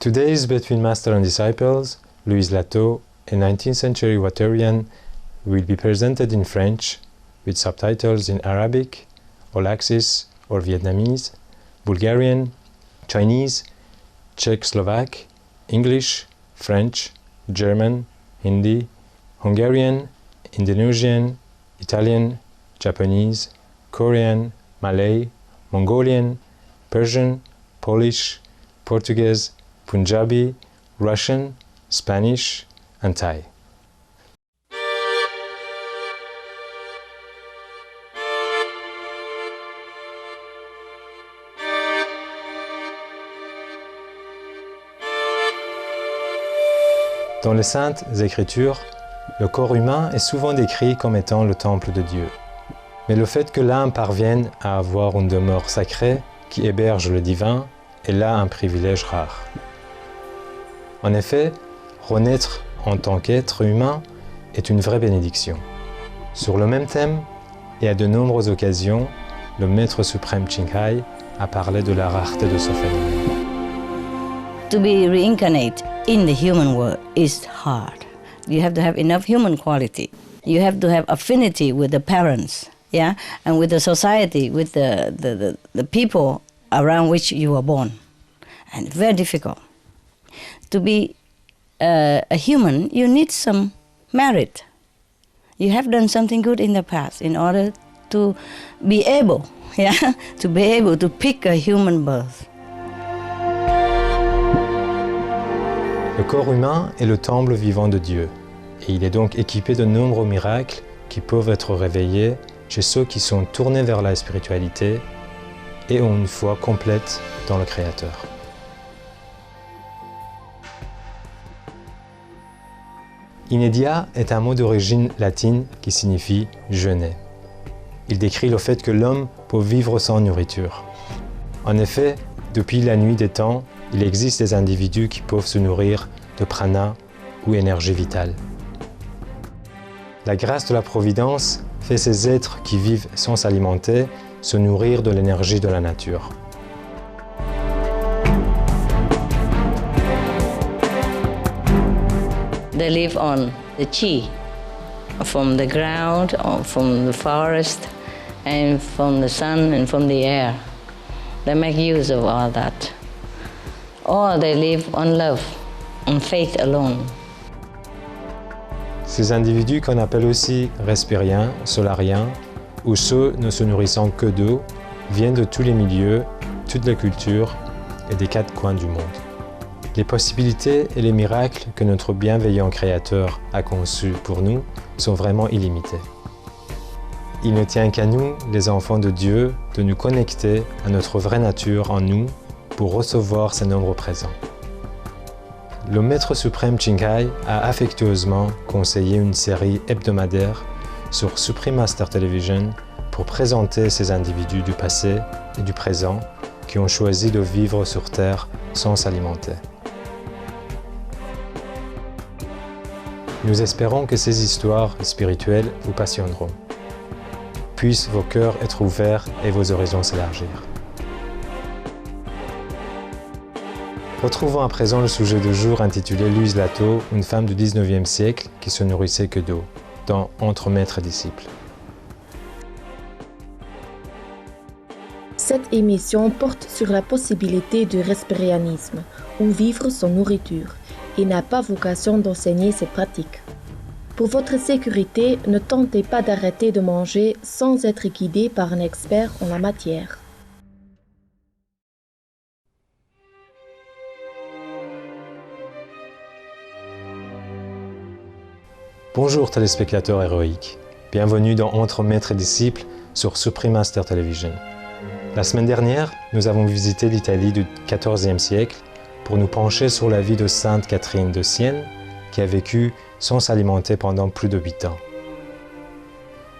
Today's Between Master and Disciples, Louise Lato, a 19th century Waterian, will be presented in French with subtitles in Arabic, Olaxis or Vietnamese, Bulgarian, Chinese, Czech Slovak, English, French, German, Hindi, Hungarian, Indonesian, Italian, Japanese, Korean, Malay, Mongolian, Persian, Polish, Portuguese, Punjabi, Russian, Spanish, and Thai. Dans les Saintes Écritures, le corps humain est souvent décrit comme étant le temple de Dieu. Mais le fait que l'âme parvienne à avoir une demeure sacrée qui héberge le divin est là un privilège rare. En effet, renaître en tant qu'être humain est une vraie bénédiction. Sur le même thème, et à de nombreuses occasions, le Maître suprême Ching Hai a parlé de la rareté de ce phénomène. To be reincarnate in the human world is hard. You have to have enough human quality. You have to have affinity with the parents, yeah, and with the society, with the people around which you were born. And very difficult. To be a human, you need some merit. You have done something good in the past in order to be able, yeah, to be able to pick a human birth. Le corps humain est le temple vivant de Dieu, et il est donc équipé de nombreux miracles qui peuvent être réveillés chez ceux qui sont tournés vers la spiritualité et ont une foi complète dans le Créateur. Inédia est un mot d'origine latine qui signifie « jeûner ». Il décrit le fait que l'homme peut vivre sans nourriture. En effet, depuis la nuit des temps, il existe des individus qui peuvent se nourrir de prana ou énergie vitale. La grâce de la Providence fait ces êtres qui vivent sans s'alimenter se nourrir de l'énergie de la nature. They live on the chi, from the ground, or from the forest, and from the sun and from the air. They make use of all that. Or they live on love, on faith alone. Ces individus qu'on appelle aussi respiriens, solariens, ou ceux ne se nourrissant que d'eau, viennent de tous les milieux, toutes les cultures et des quatre coins du monde. Les possibilités et les miracles que notre bienveillant Créateur a conçus pour nous sont vraiment illimités. Il ne tient qu'à nous, les enfants de Dieu, de nous connecter à notre vraie nature en nous pour recevoir ses nombreux présents. Le Maître suprême Ching Hai a affectueusement conseillé une série hebdomadaire sur Supreme Master Television pour présenter ces individus du passé et du présent qui ont choisi de vivre sur Terre sans s'alimenter. Nous espérons que ces histoires spirituelles vous passionneront. Puissent vos cœurs être ouverts et vos horizons s'élargir. Retrouvons à présent le sujet du jour intitulé Louise Lato, une femme du 19e siècle qui se nourrissait que d'eau, dans Entre maître et disciples. Cette émission porte sur la possibilité du respirianisme, ou vivre sans nourriture, et n'a pas vocation d'enseigner ces pratiques. Pour votre sécurité, ne tentez pas d'arrêter de manger sans être guidé par un expert en la matière. Bonjour téléspectateurs héroïques, bienvenue dans Entre maître et disciples sur Supreme Master Television. La semaine dernière, nous avons visité l'Italie du XIVe siècle pour nous pencher sur la vie de Sainte Catherine de Sienne, qui a vécu sans s'alimenter pendant plus de 8 ans.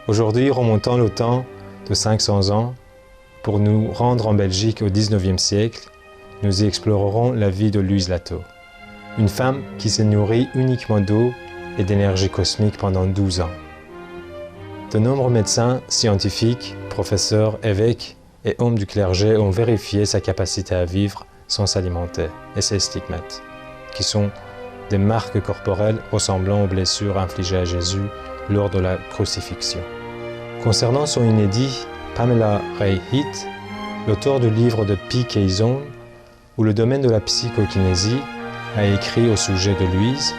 Aujourd'hui, remontons le temps de 500 ans pour nous rendre en Belgique au XIXe siècle. Nous y explorerons la vie de Louise Lato, une femme qui s'est nourrie uniquement d'eau et d'énergie cosmique pendant 12 ans. De nombreux médecins, scientifiques, professeurs, évêques et hommes du clergé ont vérifié sa capacité à vivre sans s'alimenter et ses stigmates, qui sont des marques corporelles ressemblant aux blessures infligées à Jésus lors de la crucifixion. Concernant son inédit, Pamela Ray Heath, l'auteur du livre de Peak et Zone, où le domaine de la psychokinésie a écrit au sujet de Louise.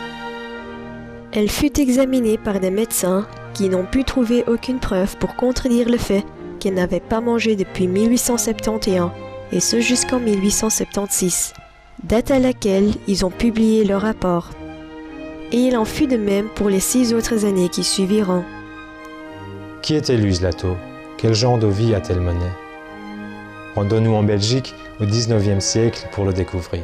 Elle fut examinée par des médecins qui n'ont pu trouver aucune preuve pour contredire le fait qu'elle n'avait pas mangé depuis 1871, et ce jusqu'en 1876, date à laquelle ils ont publié leur rapport. Et il en fut de même pour les 6 autres années qui suiviront. Qui était Louise Latteau? Quel genre de vie a-t-elle mené? Rendons-nous en Belgique au XIXe siècle pour le découvrir.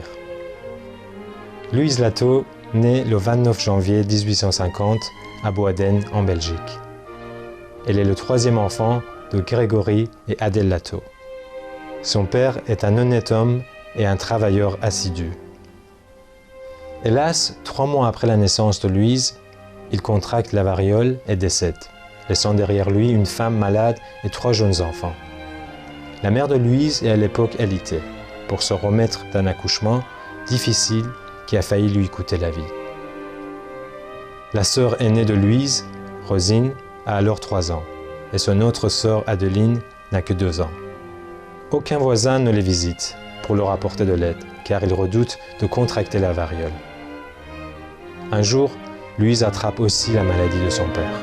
Louise Latteau naît le 29 janvier 1850 à Boaden, en Belgique. Elle est le 3e enfant de Grégory et Adèle Latteau. Son père est un honnête homme et un travailleur assidu. Hélas, 3 mois après la naissance de Louise, il contracte la variole et décède, laissant derrière lui une femme malade et 3 jeunes enfants. La mère de Louise est à l'époque alitée, pour se remettre d'un accouchement difficile qui a failli lui coûter la vie. La sœur aînée de Louise, Rosine, a alors 3 ans, et son autre sœur Adeline n'a que 2 ans. Aucun voisin ne les visite pour leur apporter de l'aide, car ils redoutent de contracter la variole. Un jour, Louise attrape aussi la maladie de son père.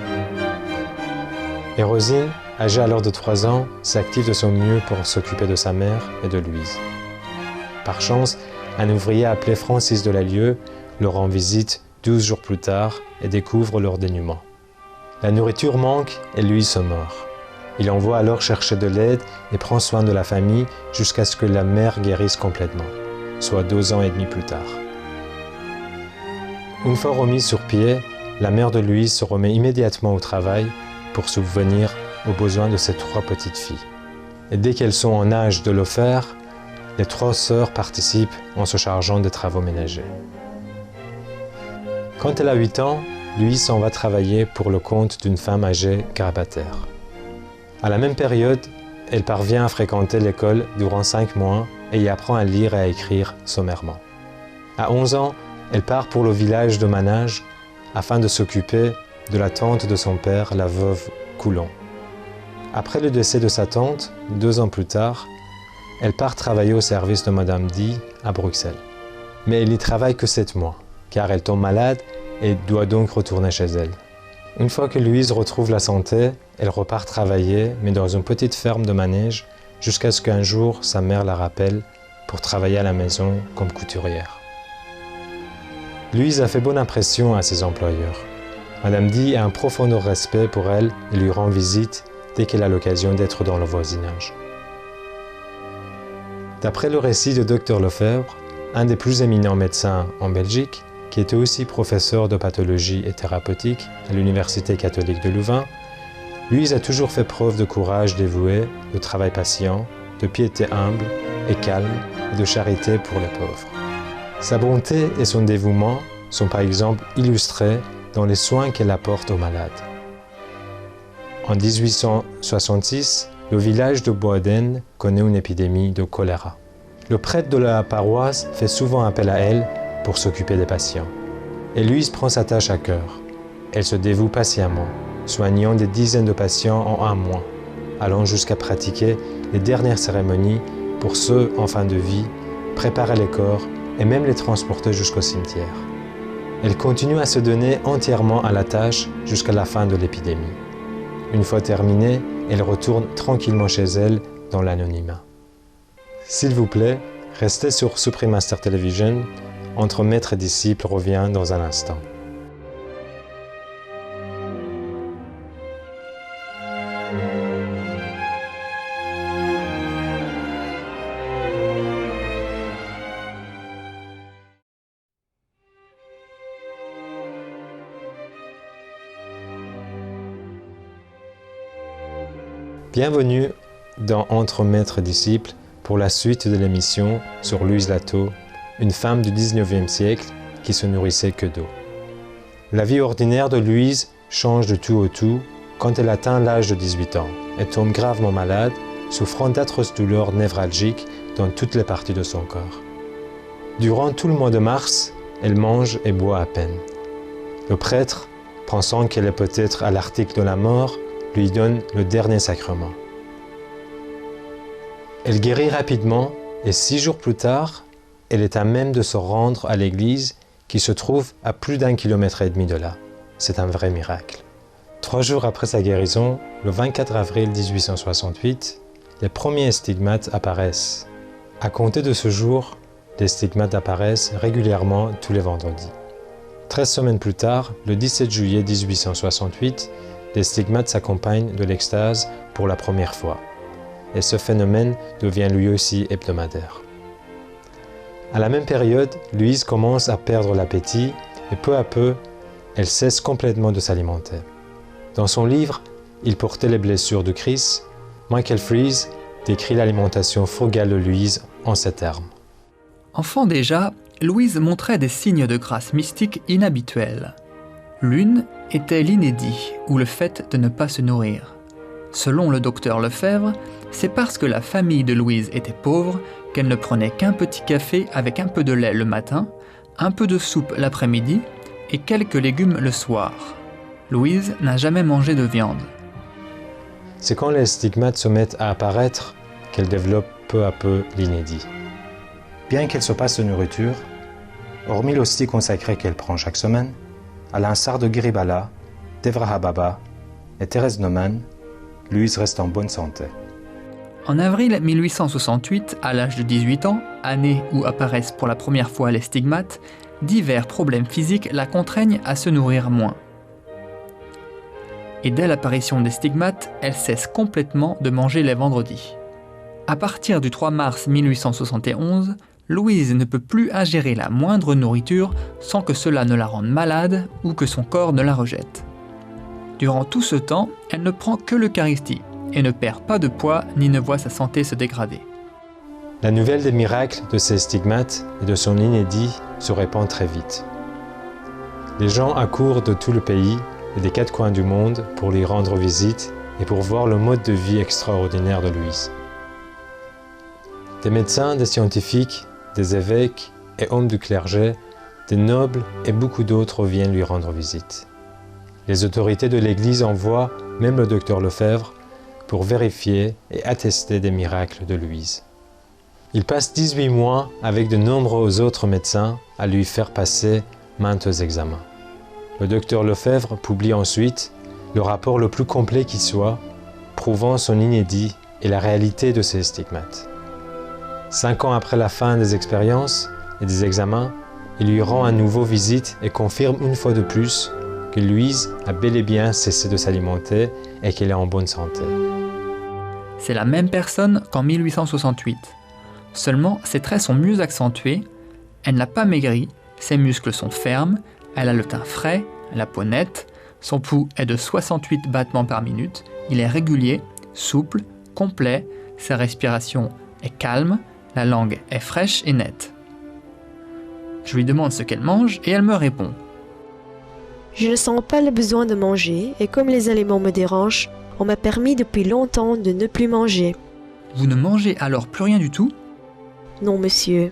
Et Rosine, âgée alors de 3 ans, s'active de son mieux pour s'occuper de sa mère et de Louise. Par chance, un ouvrier appelé Francis Delalieu leur rend visite 12 jours plus tard et découvre leur dénuement. La nourriture manque et Louise se meurt. Il envoie alors chercher de l'aide et prend soin de la famille jusqu'à ce que la mère guérisse complètement, soit 2 ans et demi plus tard. Une fois remise sur pied, la mère de Louise se remet immédiatement au travail pour subvenir aux besoins de ses 3 petites filles. Et dès qu'elles sont en âge de le faire, les 3 sœurs participent en se chargeant des travaux ménagers. Quand elle a 8 ans, Louise s'en va travailler pour le compte d'une femme âgée grabataire. À la même période, elle parvient à fréquenter l'école durant 5 mois et y apprend à lire et à écrire sommairement. À 11 ans, elle part pour le village de Manage afin de s'occuper de la tante de son père, la veuve Coulon. Après le décès de sa tante, 2 ans plus tard, elle part travailler au service de Madame D à Bruxelles. Mais elle n'y travaille que 7 mois, car elle tombe malade et doit donc retourner chez elle. Une fois que Louise retrouve la santé, elle repart travailler, mais dans une petite ferme de manège, jusqu'à ce qu'un jour, sa mère la rappelle pour travailler à la maison comme couturière. Louise a fait bonne impression à ses employeurs. Madame D a un profond respect pour elle et lui rend visite dès qu'elle a l'occasion d'être dans le voisinage. D'après le récit de Dr Lefebvre, un des plus éminents médecins en Belgique, qui était aussi professeur de pathologie et thérapeutique à l'Université catholique de Louvain, Louise a toujours fait preuve de courage dévoué, de travail patient, de piété humble et calme et de charité pour les pauvres. Sa bonté et son dévouement sont par exemple illustrés dans les soins qu'elle apporte aux malades. En 1866, le village de Boaden connaît une épidémie de choléra. Le prêtre de la paroisse fait souvent appel à elle pour s'occuper des patients. Et Louise prend sa tâche à cœur. Elle se dévoue patiemment, soignant des dizaines de patients en 1 mois, allant jusqu'à pratiquer les dernières cérémonies pour ceux en fin de vie, préparer les corps et même les transporter jusqu'au cimetière. Elle continue à se donner entièrement à la tâche jusqu'à la fin de l'épidémie. Une fois terminée, elle retourne tranquillement chez elle dans l'anonymat. S'il vous plaît, restez sur Supreme Master Television. Entre maître et disciple revient dans un instant. Bienvenue dans Entre maître et disciple pour la suite de l'émission sur Louise Latteau, une femme du 19e siècle qui se nourrissait que d'eau. La vie ordinaire de Louise change de tout au tout quand elle atteint l'âge de 18 ans et tombe gravement malade, souffrant d'atroces douleurs névralgiques dans toutes les parties de son corps. Durant tout le mois de mars, elle mange et boit à peine. Le prêtre, pensant qu'elle est peut-être à l'article de la mort, lui donne le dernier sacrement. Elle guérit rapidement et 6 jours plus tard, elle est à même de se rendre à l'église qui se trouve à plus d'1,5 km de là. C'est un vrai miracle. 3 jours après sa guérison, le 24 avril 1868, les premiers stigmates apparaissent. À compter de ce jour, les stigmates apparaissent régulièrement tous les vendredis. 13 semaines plus tard, le 17 juillet 1868, les stigmates s'accompagnent de l'extase pour la première fois. Et ce phénomène devient lui aussi hebdomadaire. À la même période, Louise commence à perdre l'appétit et peu à peu, elle cesse complètement de s'alimenter. Dans son livre « Il portait les blessures de Christ », Michael Fries décrit l'alimentation frugale de Louise en ces termes. Enfant déjà, Louise montrait des signes de grâce mystique inhabituels. L'une était l'inédit, ou le fait de ne pas se nourrir. Selon le docteur Lefebvre, c'est parce que la famille de Louise était pauvre qu'elle ne prenait qu'un petit café avec un peu de lait le matin, un peu de soupe l'après-midi et quelques légumes le soir. Louise n'a jamais mangé de viande. C'est quand les stigmates se mettent à apparaître qu'elle développe peu à peu l'inédit. Bien qu'elle se passe de nourriture, hormis l'hostie consacrée qu'elle prend chaque semaine, à l'instar de Giribala, Devraha Baba et Thérèse Neumann, Louise reste en bonne santé. En avril 1868, à l'âge de 18 ans, année où apparaissent pour la première fois les stigmates, divers problèmes physiques la contraignent à se nourrir moins. Et dès l'apparition des stigmates, elle cesse complètement de manger les vendredis. À partir du 3 mars 1871, Louise ne peut plus ingérer la moindre nourriture sans que cela ne la rende malade ou que son corps ne la rejette. Durant tout ce temps, elle ne prend que l'Eucharistie et ne perd pas de poids ni ne voit sa santé se dégrader. La nouvelle des miracles de ces stigmates et de son inédit se répand très vite. Les gens accourent de tout le pays et des 4 coins du monde pour lui rendre visite et pour voir le mode de vie extraordinaire de Louise. Des médecins, des scientifiques, des évêques et hommes du clergé, des nobles et beaucoup d'autres viennent lui rendre visite. Les autorités de l'Église envoient même le docteur Lefebvre pour vérifier et attester des miracles de Louise. Il passe 18 mois avec de nombreux autres médecins à lui faire passer maints examens. Le docteur Lefebvre publie ensuite le rapport le plus complet qui soit, prouvant son inédit et la réalité de ses stigmates. 5 ans après la fin des expériences et des examens, il lui rend à nouveau visite et confirme une fois de plus que Louise a bel et bien cessé de s'alimenter et qu'elle est en bonne santé. C'est la même personne qu'en 1868. Seulement, ses traits sont mieux accentués, elle n'a pas maigri, ses muscles sont fermes, elle a le teint frais, la peau nette, son pouls est de 68 battements par minute, il est régulier, souple, complet, sa respiration est calme, la langue est fraîche et nette. Je lui demande ce qu'elle mange et elle me répond. Je ne sens pas le besoin de manger et comme les aliments me dérangent, on m'a permis depuis longtemps de ne plus manger. Vous ne mangez alors plus rien du tout ? Non, monsieur.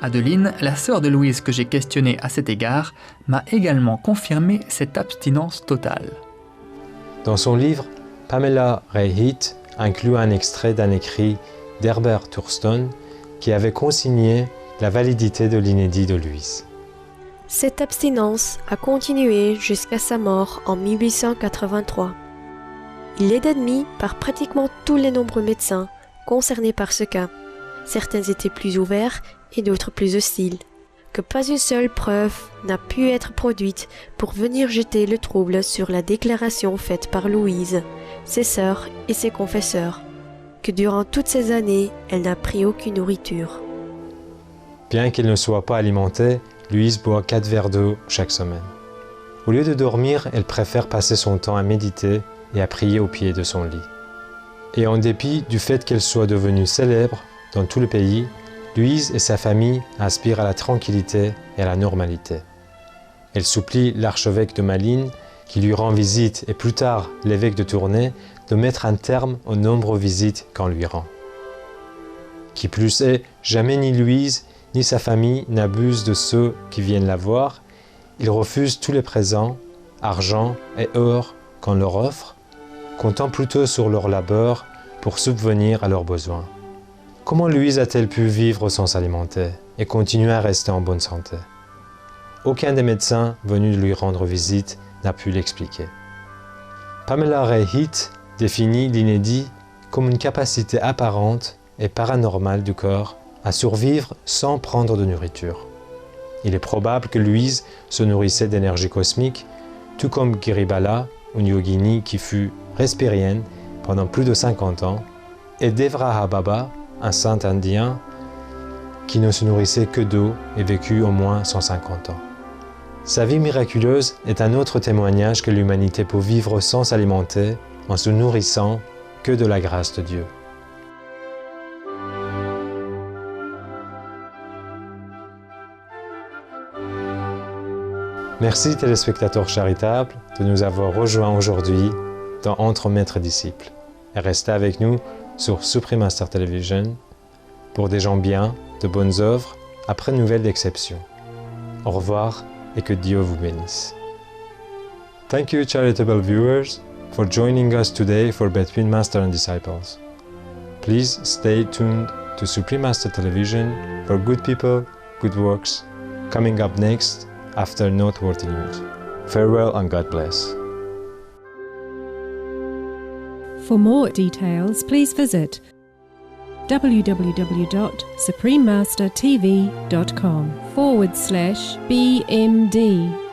Adeline, la sœur de Louise que j'ai questionnée à cet égard, m'a également confirmé cette abstinence totale. Dans son livre, Pamela Ray-Heath inclut un extrait d'un écrit d'Herbert Thurston qui avait consigné la validité de l'inédit de Louise. Cette abstinence a continué jusqu'à sa mort en 1883. Il est admis par pratiquement tous les nombreux médecins concernés par ce cas. Certains étaient plus ouverts et d'autres plus hostiles, que pas une seule preuve n'a pu être produite pour venir jeter le trouble sur la déclaration faite par Louise, ses sœurs et ses confesseurs, que durant toutes ces années, elle n'a pris aucune nourriture. Bien qu'elle ne soit pas alimentée, Louise boit 4 verres d'eau chaque semaine. Au lieu de dormir, elle préfère passer son temps à méditer et à prier au pied de son lit. Et en dépit du fait qu'elle soit devenue célèbre dans tout le pays, Louise et sa famille aspirent à la tranquillité et à la normalité. Elle supplie l'archevêque de Malines, qui lui rend visite, et plus tard l'évêque de Tournai, de mettre un terme aux nombreuses visites qu'on lui rend. Qui plus est, jamais ni Louise ni sa famille n'abuse de ceux qui viennent la voir. Il refuse tous les présents, argent et or qu'on leur offre, comptant plutôt sur leur labeur pour subvenir à leurs besoins. Comment Louise a-t-elle pu vivre sans s'alimenter et continuer à rester en bonne santé? Aucun des médecins venus lui rendre visite n'a pu l'expliquer. Pamela Ray Heath définit l'inédit comme une capacité apparente et paranormale du corps à survivre sans prendre de nourriture. Il est probable que Louise se nourrissait d'énergie cosmique, tout comme Giribala, une yogini qui fut respérienne pendant plus de 50 ans, et Devraha Baba, un saint indien qui ne se nourrissait que d'eau et vécut au moins 150 ans. Sa vie miraculeuse est un autre témoignage que l'humanité peut vivre sans s'alimenter, en se nourrissant que de la grâce de Dieu. Merci téléspectateurs charitables de nous avoir rejoints aujourd'hui dans Entre Maîtres et Disciples. Et restez avec nous sur Supreme Master Television pour des gens bien, de bonnes œuvres, après une nouvelle d'exception. Au revoir et que Dieu vous bénisse. Thank you, charitable viewers, for joining us today for Between Master and Disciples. Please stay tuned to Supreme Master Television for good people, good works, coming up next after noteworthy news. Farewell and God bless. For more details, please visit www.suprememastertv.com/BMD